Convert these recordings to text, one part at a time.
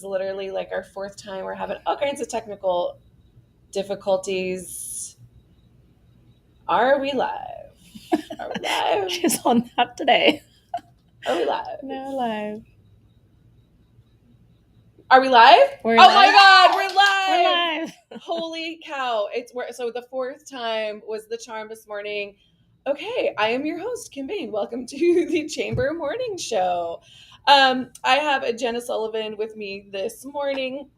Literally like our fourth time. We're having all kinds of technical difficulties. Are we live? Are we live? She's on that today. Are we live? No live. Are we live? We're oh live. my God, we're live! We're live. Holy cow! So the fourth time was the charm this morning. Okay, I am your host, Kim Bain. Welcome to the Chamber Morning Show. I have Jenna Sullivan with me this morning.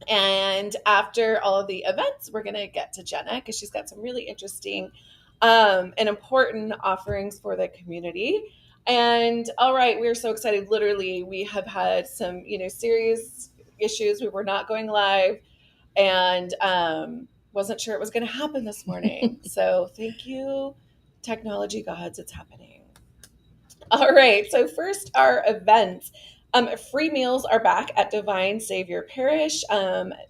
And after all of the events, we're going to get to Jenna because she's got some really interesting and important offerings for the community. And all right, we're so excited. Literally, we have had some, serious issues. We were not going live and wasn't sure it was going to happen this morning. So thank you, technology gods. It's happening. All right. So first, our events. Free meals are back at Divine Savior Parish,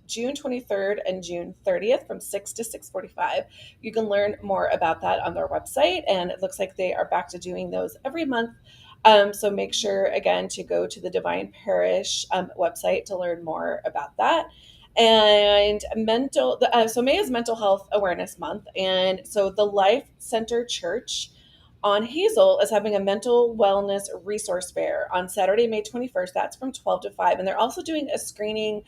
June 23rd and June 30th from 6 to 6:45. You can learn more about that on their website, and it looks like they are back to doing those every month. So make sure, again, to go to the Divine Parish website to learn more about that. And so May is Mental Health Awareness Month, and so the Life Center Church on Hazel is having a mental wellness resource fair on Saturday, May 21st. That's from 12 to 5. And they're also doing a screening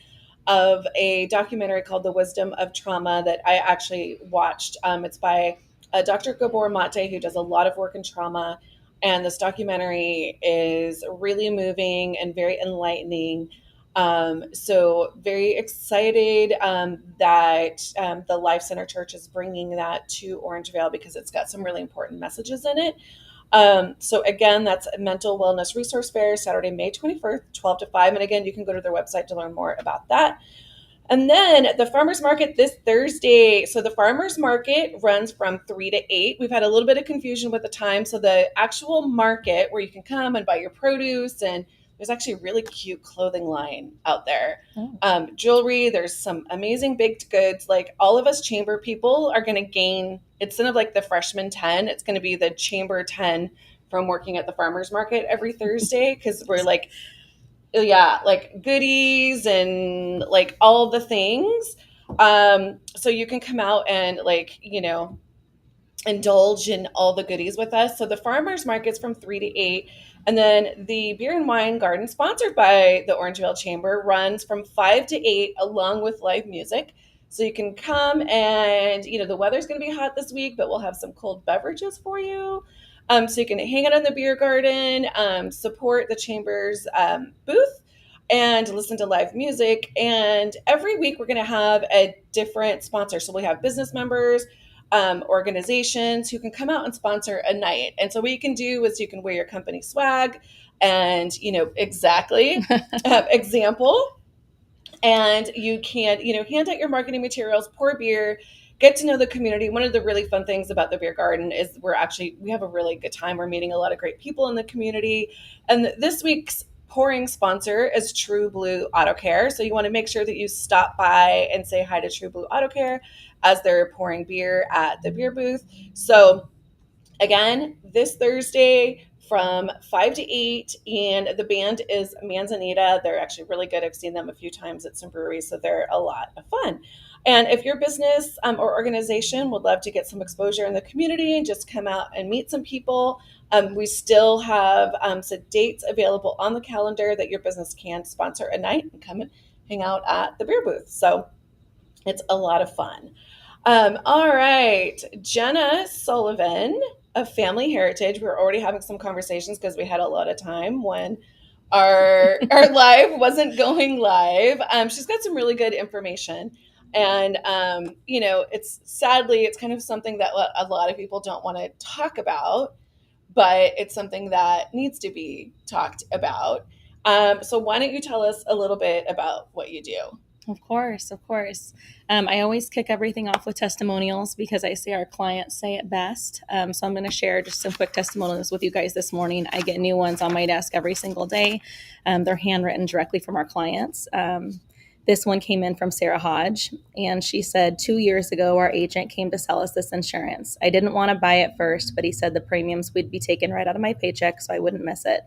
of a documentary called The Wisdom of Trauma that I actually watched. It's by Dr. Gabor Mate, who does a lot of work in trauma. And this documentary is really moving and very enlightening. So very excited that the Life Center Church is bringing that to Orangevale because it's got some really important messages in it. So again, that's a mental wellness resource fair, Saturday, May 21st, 12 to 5. And again, you can go to their website to learn more about that. And then the farmers market this Thursday. So the farmers market runs from 3 to 8. We've had a little bit of confusion with the time. So the actual market where you can come and buy your produce, and there's actually a really cute clothing line out there. Jewelry, there's some amazing baked goods. Like all of us chamber people are going to gain, instead of like the freshman 10, it's going to be the chamber 10 from working at the farmers market every Thursday because we're like, yeah, like goodies and like all the things. So you can come out and like, indulge in all the goodies with us. So the farmers market's from 3 to 8. And then the beer and wine garden, sponsored by the Orangevale Chamber, runs from 5 to 8 along with live music. So you can come and, the weather's going to be hot this week, but we'll have some cold beverages for you. So you can hang out in the beer garden, support the Chamber's booth, and listen to live music. And every week we're going to have a different sponsor. So we have business members, organizations who can come out and sponsor a night. And so what you can do is you can wear your company swag and, exactly, example. And you can, hand out your marketing materials, pour beer, get to know the community. One of the really fun things about the beer garden is we have a really good time. We're meeting a lot of great people in the community. And this week's pouring sponsor is True Blue Auto Care. So you want to make sure that you stop by and say hi to True Blue Auto Care as they're pouring beer at the beer booth. So again, this Thursday from 5 to 8, and the band is Manzanita. They're actually really good. I've seen them a few times at some breweries, so they're a lot of fun. And if your business or organization would love to get some exposure in the community and just come out and meet some people, we still have some dates available on the calendar that your business can sponsor a night and come and hang out at the beer booth. So it's a lot of fun. All right, Jenna Sullivan of Family Heritage. We're already having some conversations because we had a lot of time when our live wasn't going live. She's got some really good information. And, it's kind of something that a lot of people don't want to talk about, but it's something that needs to be talked about. So why don't you tell us a little bit about what you do? Of course, of course. I always kick everything off with testimonials because I say our clients say it best. So I'm going to share just some quick testimonials with you guys this morning. I get new ones on my desk every single day. They're handwritten directly from our clients. This one came in from Sarah Hodge, and she said, 2 years ago, our agent came to sell us this insurance. I didn't want to buy it first, but he said the premiums would be taken right out of my paycheck, so I wouldn't miss it.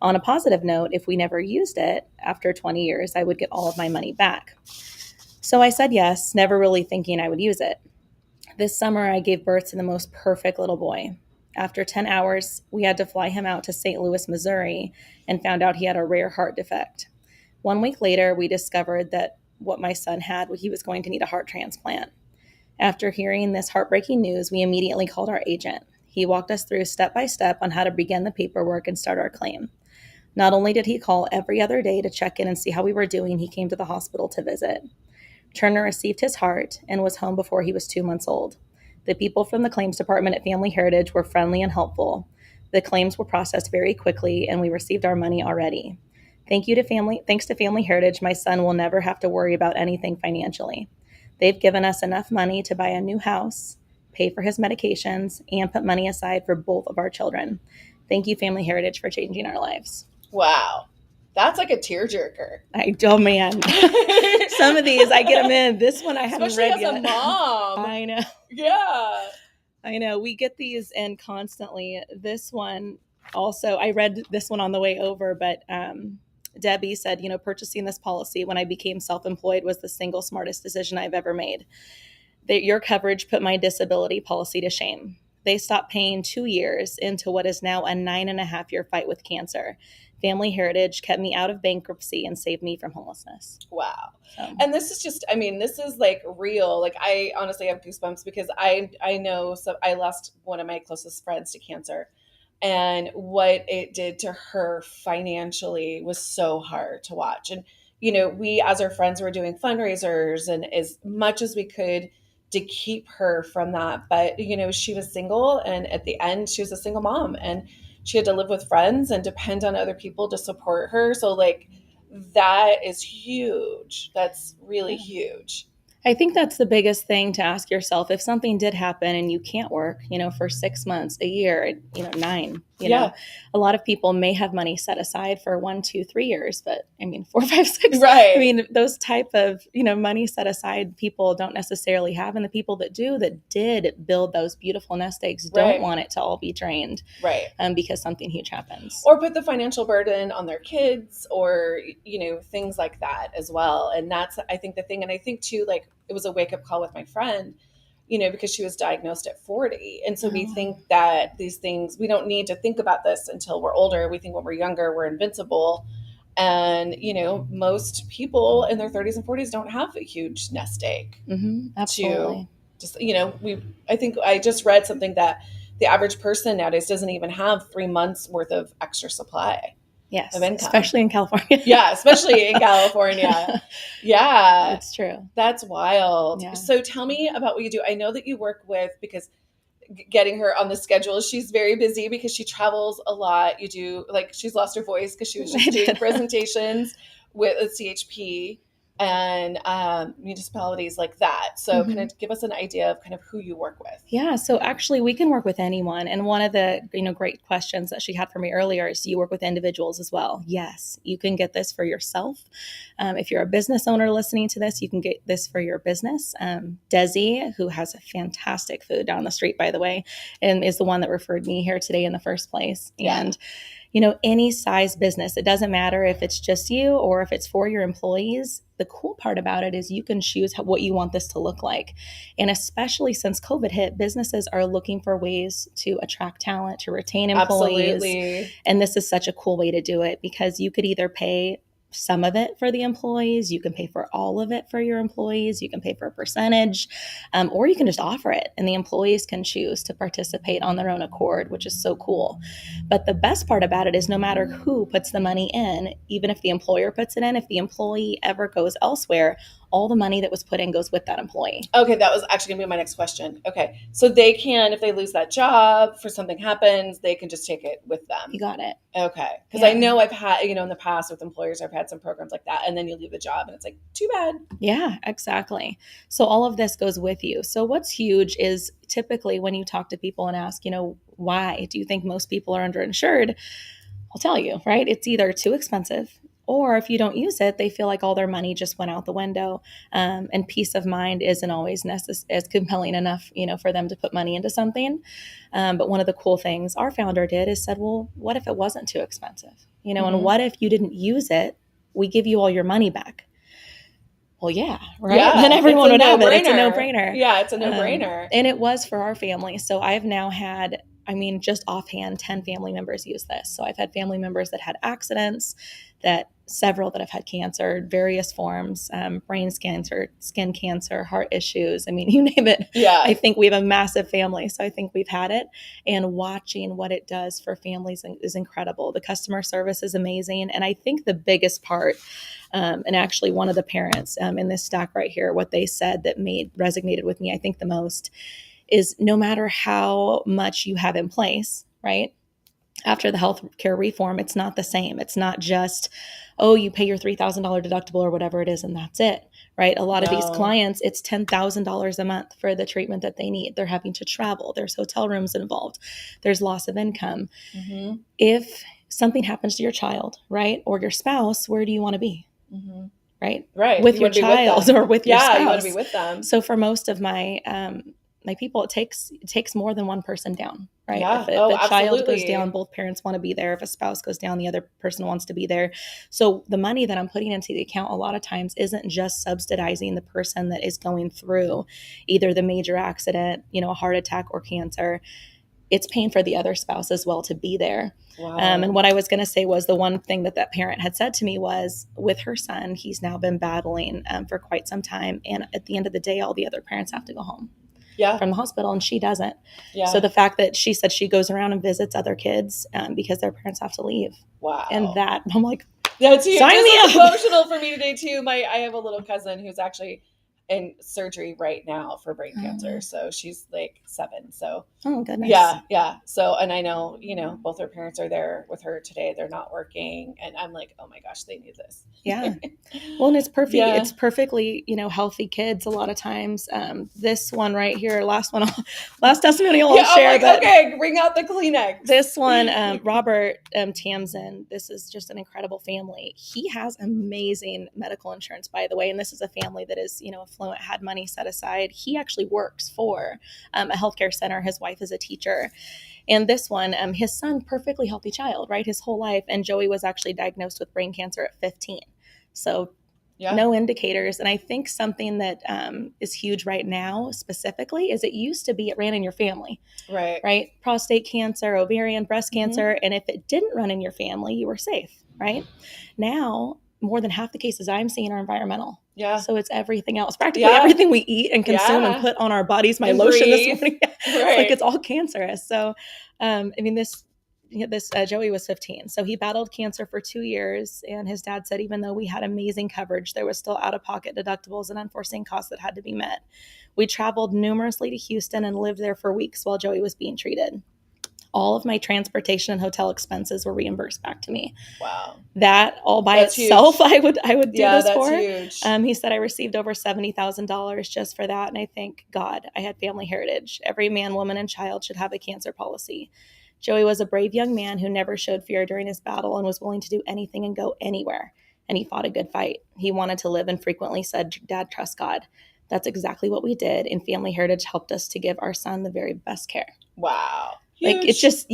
On a positive note, if we never used it after 20 years, I would get all of my money back. So I said yes, never really thinking I would use it. This summer, I gave birth to the most perfect little boy. After 10 hours, we had to fly him out to St. Louis, Missouri, and found out he had a rare heart defect. 1 week later, we discovered that what my son had, he was going to need a heart transplant. After hearing this heartbreaking news, we immediately called our agent. He walked us through step by step on how to begin the paperwork and start our claim. Not only did he call every other day to check in and see how we were doing, he came to the hospital to visit. Turner received his heart and was home before he was 2 months old. The people from the claims department at Family Heritage were friendly and helpful. The claims were processed very quickly, and we received our money already. Thanks to Family Heritage, my son will never have to worry about anything financially. They've given us enough money to buy a new house, pay for his medications, and put money aside for both of our children. Thank you, Family Heritage, for changing our lives. Wow. That's like a tearjerker. Oh man. Some of these, I get them in. This one I haven't read yet. Especially as a mom. I know. Yeah. I know. We get these in constantly. This one also, I read this one on the way over, but Debbie said, purchasing this policy when I became self-employed was the single smartest decision I've ever made. Your coverage put my disability policy to shame. They stopped paying 2 years into what is now a 9.5-year fight with cancer. Family Heritage kept me out of bankruptcy and saved me from homelessness. Wow. So. And this is just, this is like real. Like I honestly have goosebumps because I know, so I lost one of my closest friends to cancer, and what it did to her financially was so hard to watch. And, we as her friends were doing fundraisers and as much as we could to keep her from that. But, she was single, and at the end she was a single mom, and she had to live with friends and depend on other people to support her. So like that is huge. That's really huge. I think that's the biggest thing to ask yourself. If something did happen and you can't work, for 6 months, a year, 9, know, a lot of people may have money set aside for 1, 2, 3 years, but 4, 5, 6, right. Those type of, money set aside people don't necessarily have. And the people that did build those beautiful nest eggs don't want it to all be drained. Right. Because something huge happens. Or put the financial burden on their kids or, things like that as well. And that's, I think, the thing. And I think too, like, it was a wake-up call with my friend, because she was diagnosed at 40. And so we think that these things, we don't need to think about this until we're older. We think when we're younger, we're invincible. And, most people in their 30s and 40s don't have a huge nest egg. Absolutely. To just, I think I just read something that the average person nowadays doesn't even have 3 months worth of extra supply. Yes, of income. Especially in California. Yeah, especially in California. Yeah. That's true. That's wild. Yeah. So tell me about what you do. I know that you work with, because getting her on the schedule, she's very busy because she travels a lot. You do, like, she's lost her voice because she was just doing presentations with CHP and municipalities like that. So kind of give us an idea of kind of who you work with. Yeah. So actually we can work with anyone. And one of the, great questions that she had for me earlier is, do you work with individuals as well? Yes, you can get this for yourself. If you're a business owner listening to this, you can get this for your business. Desi, who has a fantastic food down the street, by the way, and is the one that referred me here today in the first place. Yeah. And any size business, it doesn't matter if it's just you or if it's for your employees. The cool part about it is you can choose what you want this to look like. And especially since COVID hit, businesses are looking for ways to attract talent, to retain employees. Absolutely. And this is such a cool way to do it, because you could either pay some of it for the employees, you can pay for all of it for your employees, you can pay for a percentage, or you can just offer it and the employees can choose to participate on their own accord, which is so cool. But the best part about it is no matter who puts the money in, even if the employer puts it in, if the employee ever goes elsewhere, all the money that was put in goes with that employee. Okay, that was actually going to be my next question. Okay, so they can, if they lose that job, for something happens, they can just take it with them. You got it. Okay, because I know I've had, in the past with employers, I've had some programs like that, and then you leave the job and it's like, too bad. Yeah, exactly. So all of this goes with you. So what's huge is typically when you talk to people and ask, why do you think most people are underinsured? I'll tell you, right? It's either too expensive, or if you don't use it, they feel like all their money just went out the window. And peace of mind isn't always as compelling enough, for them to put money into something. But one of the cool things our founder did is said, well, what if it wasn't too expensive? you know, and what if you didn't use it? We give you all your money back. Well, yeah, right? Yeah, Then everyone would have it. It's a no-brainer. no-brainer. Yeah, it's a no-brainer. And it was for our family. So I've now had, I mean, just offhand, 10 family members use this. So I've had family members that had accidents, several that have had cancer, various forms, brain cancer, skin cancer, heart issues. I mean, you name it. Yeah. I think we have a massive family. So I think we've had it. And watching what it does for families is incredible. The customer service is amazing. And I think the biggest part, and actually one of the parents in this stack right here, what they said that resonated with me, I think the most, is no matter how much you have in place, right? After the healthcare reform, it's not the same. It's not just, oh, you pay your $3,000 deductible or whatever it is, and that's it, right? A lot of these clients, it's $10,000 a month for the treatment that they need. They're having to travel. There's hotel rooms involved. There's loss of income. Mm-hmm. If something happens to your child, right, or your spouse, where do you want to be? Mm-hmm. Right? Right. With your child or with your spouse. Yeah, you want to be with them. So for most of my my people, it takes more than one person down, right? Yeah. If a child goes down, both parents want to be there. If a spouse goes down, the other person wants to be there. So the money that I'm putting into the account a lot of times isn't just subsidizing the person that is going through either the major accident, you know, a heart attack or cancer. It's paying for the other spouse as well to be there. Wow. And what I was going to say was the one thing that parent had said to me was with her son, he's now been battling for quite some time. And at the end of the day, all the other parents have to go home from the hospital and she doesn't. Yeah. So the fact that she said she goes around and visits other kids because their parents have to leave. Wow. And that, I'm like, that's huge. Sign me up. Emotional for me today too. I have a little cousin who's actually in surgery right now for brain cancer. So she's like 7. So oh goodness. Yeah. So, and I know, you know, both her parents are there with her today. They're not working. And I'm like, oh my gosh, they need this. Yeah. Well, and it's perfect. Yeah. It's perfectly, you know, healthy kids a lot of times. This one right here, last testimonial I'll share. Like, okay, bring out the Kleenex. This one, Robert Tamsin, this is just an incredible family. He has amazing medical insurance, by the way. And this is a family that is, you know, affluent, had money set aside. He actually works for a healthcare center. His wife is a teacher. And this one, his son, perfectly healthy child, right? His whole life. And Joey was actually diagnosed with brain cancer at 15. So no indicators. And I think something that is huge right now specifically is it used to be it ran in your family. Right? Prostate cancer, ovarian, breast cancer. And if it didn't run in your family, you were safe, right? Now, more than half the cases I'm seeing are environmental. Yeah. So it's everything else, practically everything we eat and consume and put on our bodies. My lotion this morning, it's like it's all cancerous. So, I mean, this Joey was 15. So he battled cancer for 2 years. And his dad said, even though we had amazing coverage, there was still out-of-pocket deductibles and unforeseen costs that had to be met. We traveled numerously to Houston and lived there for weeks while Joey was being treated. All of my transportation and hotel expenses were reimbursed back to me. Wow. That all by itself, huge. I would do this for. Huge. He said I received over $70,000 just for that. And I thank God I had family heritage. Every man, woman, and child should have a cancer policy. Joey was a brave young man who never showed fear during his battle and was willing to do anything and go anywhere. And he fought a good fight. He wanted to live and frequently said, Dad, trust God. That's exactly what we did. And Family Heritage helped us to give our son the very best care. Wow. Huge. Like it's just,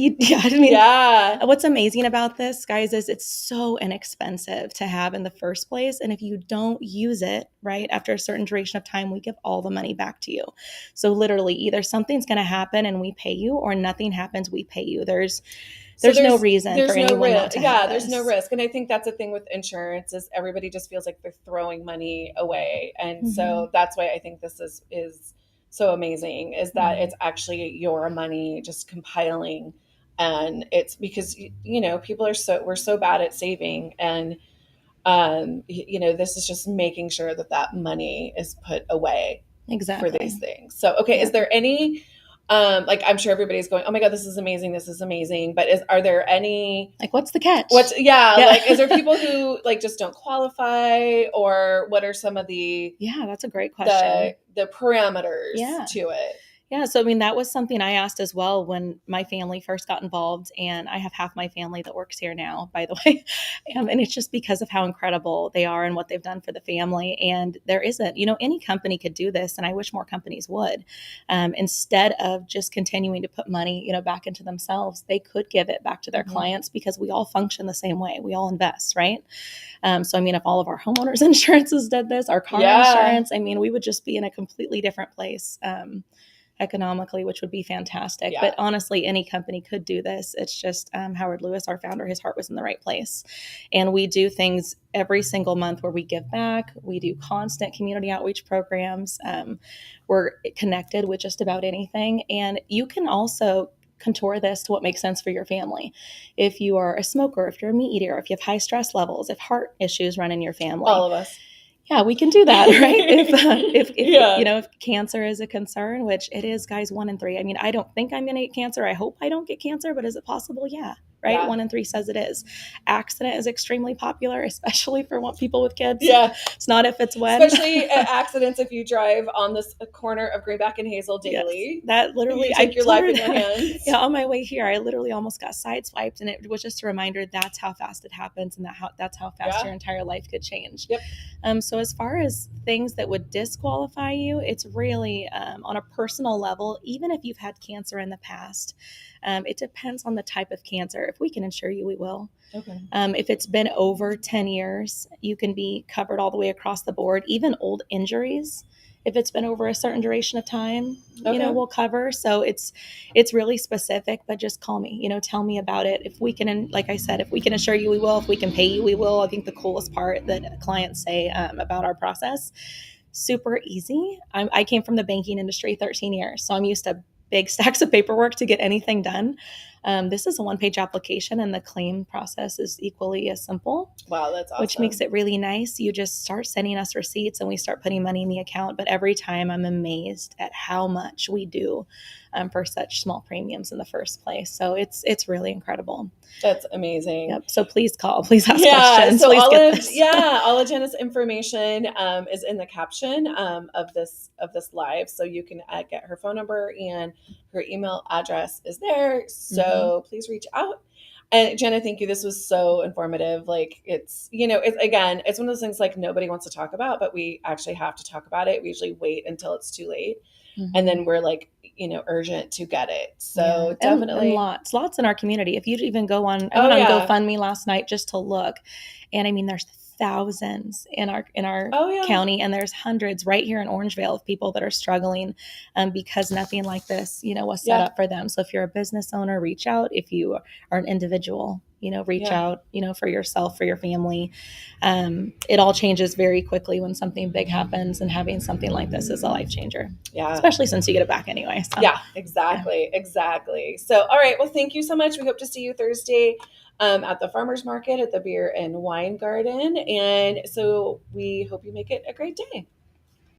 what's amazing about this, guys, is it's so inexpensive to have in the first place. And if you don't use it, right, after a certain duration of time, we give all the money back to you. So literally either something's going to happen and we pay you or nothing happens, we pay you. There's no reason for anyone not to have this. There's no risk. And I think that's the thing with insurance is everybody just feels like they're throwing money away. And so that's why I think this is so amazing is that it's actually your money just compiling. And it's because, you know, we're so bad at saving. And, you know, this is just making sure that money is put away for these things. So, okay. Is there any, like, I'm sure everybody's going, oh my God, this is amazing. But are there any, like, what's the catch? Like, is there people who like just don't qualify or what are some of the, that's a great question. The parameters to it? Yeah, so I mean, that was something I asked as well when my family first got involved, and I have half my family that works here now, by the way. And it's just because of how incredible they are and what they've done for the family. And there isn't, any company could do this, and I wish more companies would. Instead of just continuing to put money, back into themselves, they could give it back to their Mhm. clients because we all function the same way. We all invest, right? So, I mean, if all of our homeowners insurances did this, our car Yeah. insurance, I mean, we would just be in a completely different place. Economically, which would be fantastic. Yeah. But honestly, any company could do this. It's just Howard Lewis, our founder, his heart was in the right place. And we do things every single month where we give back. We do constant community outreach programs. We're connected with just about anything. And you can also contour this to what makes sense for your family. If you are a smoker, if you're a meat eater, if you have high stress levels, if heart issues run in your family, All of us. yeah, we can do that, right? If Yeah. if cancer is a concern, which it is, guys, 1 in 3. I mean, I don't think I'm going to get cancer. I hope I don't get cancer, but is it possible? Yeah, right. Yeah. 1 in 3 says it is. Accident is extremely popular, especially for people with kids. Yeah. It's not if, it's when. Especially accidents if you drive on this corner of Greenback and Hazel Yes, daily. that literally, You I take your told life her in your that. hands. Yeah, on my way here, I literally almost got sideswiped, and it was just a reminder that's how fast it happens, and that's how fast Yeah. your entire life could change. Yep. So as far as things that would disqualify you, it's really on a personal level. Even if you've had cancer in the past, it depends on the type of cancer. If we can insure you, we will. Okay. If it's been over 10 years, you can be covered all the way across the board. Even old injuries, if it's been over a certain duration of time, Okay. we'll cover. So it's really specific, but just call me, tell me about it. If we can, like I said, if we can assure you, we will. If we can pay you, we will. I think the coolest part that clients say about our process, super easy. I came from the banking industry 13 years, so I'm used to big stacks of paperwork to get anything done. This is a one-page application, and the claim process is equally as simple. Wow, that's awesome. Which makes it really nice. You just start sending us receipts, and we start putting money in the account. But every time, I'm amazed at how much we do for such small premiums in the first place. So it's really incredible. That's amazing. Yep. So please call. Please ask questions. So please all of Jenna's information is in the caption of this live, so you can get her phone number, and her email address is there. So please reach out. And Jenna, thank you. This was so informative. Like it's it's one of those things like nobody wants to talk about, but we actually have to talk about it. We usually wait until it's too late. And then we're like, urgent to get it. So yeah. definitely and lots in our community. If you even go on, I went on GoFundMe last night just to look, and I mean, there's thousands in our county, and there's hundreds right here in Orangevale of people that are struggling because nothing like this, was set up for them. So if you're a business owner, reach out. If you are an individual, reach out, for yourself, for your family. It all changes very quickly when something big happens, and having something like this is a life changer. Yeah. Especially since you get it back anyway. So. Yeah, exactly. Yeah. Exactly. So, all right. Well, thank you so much. We hope to see you Thursday at the farmer's market at the Beer and Wine Garden. And so we hope you make it a great day.